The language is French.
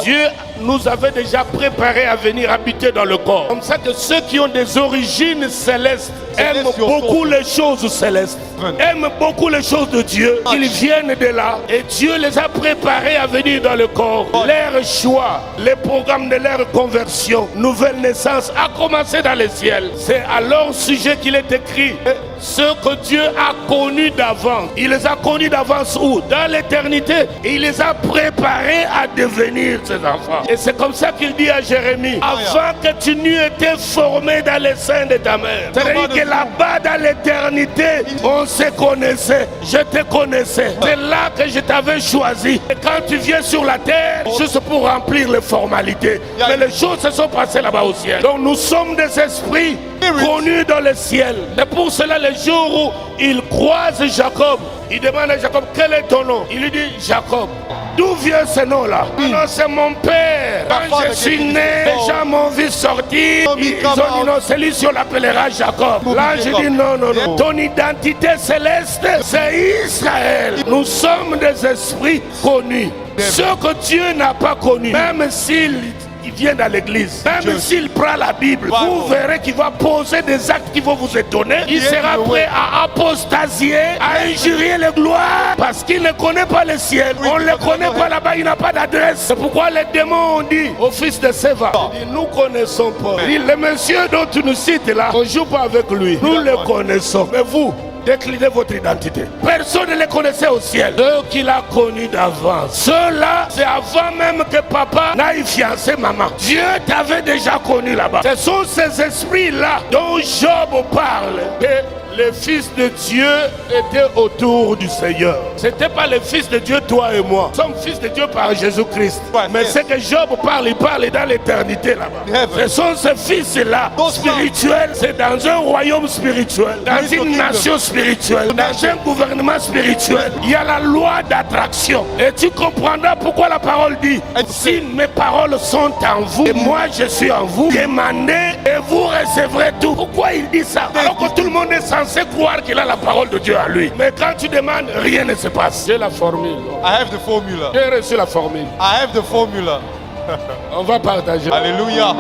Dieu nous avait déjà préparé à venir habiter dans le corps. Comme ça que ceux qui ont des origines célestes aiment beaucoup les choses célestes, aiment beaucoup les choses de Dieu. Ils viennent de là et Dieu les a préparés à venir dans le corps. Leur choix, les programmes de leur conversion, nouvelle naissance a commencé dans les ciels. C'est à leur sujet qu'il est écrit. Ce que Dieu a connu d'avance. Il les a connus d'avance où? Dans l'éternité. Et il les a préparés à devenir ses enfants. Et c'est comme ça qu'il dit à Jérémie, avant que tu n'eues été formé dans les seins de ta mère. C'est-à-dire que là-bas dans l'éternité, on se connaissait. Je te connaissais. C'est là que je t'avais choisi. Et quand tu viens sur la terre, juste pour remplir les formalités. Mais les choses se sont passées là-bas au ciel. Donc nous sommes des esprits connus dans le ciel. Et pour cela, le jour où il croise Jacob, il demande à Jacob, quel est ton nom? Il lui dit, Jacob. D'où vient ce nom-là? Non, c'est mon père. Quand je suis né, les gens m'ont vu sortir. Ils ont dit non, c'est lui si on l'appellera Jacob. Là, je dis non, non, non. Ton identité céleste, c'est Israël. Nous sommes des esprits connus. Ceux que Dieu n'a pas connus, même s'il vient dans l'église, même s'il prend la Bible, vous verrez qu'il va poser des actes qui vont vous étonner. Il sera prêt à apostasier, à injurier les gloires, parce qu'il ne connaît pas le ciel. On ne le connaît pas là-bas, il n'a pas d'adresse. C'est pourquoi les démons ont dit au fils de Séva, nous connaissons pas. Le monsieur dont tu nous cites là, on ne joue pas avec lui. Nous le connaissons. Mais vous, déclinez votre identité. Personne ne les connaissait au ciel. Ceux qu'il a connus d'avance. Ceux-là, c'est avant même que papa n'aille fiancer maman. Dieu t'avait déjà connu là-bas. Ce sont ces esprits-là dont Job parle. Et les fils de Dieu étaient autour du Seigneur. Ce n'était pas les fils de Dieu, toi et moi. Nous sommes fils de Dieu par Jésus-Christ. Mais ce que Job parle, il parle dans l'éternité là-bas. Ce sont ces fils-là spirituels. C'est dans un royaume spirituel, dans une nation spirituelle, dans un gouvernement spirituel. Il y a la loi d'attraction. Et tu comprendras pourquoi la parole dit, si mes paroles sont en vous et moi je suis en vous, demandez et vous recevrez tout. Pourquoi il dit ça? Alors que tout le monde est censé croire qu'il a la parole de Dieu à lui. Mais quand tu demandes, rien ne se passe. J'ai la formule. I have the formula. J'ai reçu la formule. I have the formula. On va partager. Alléluia.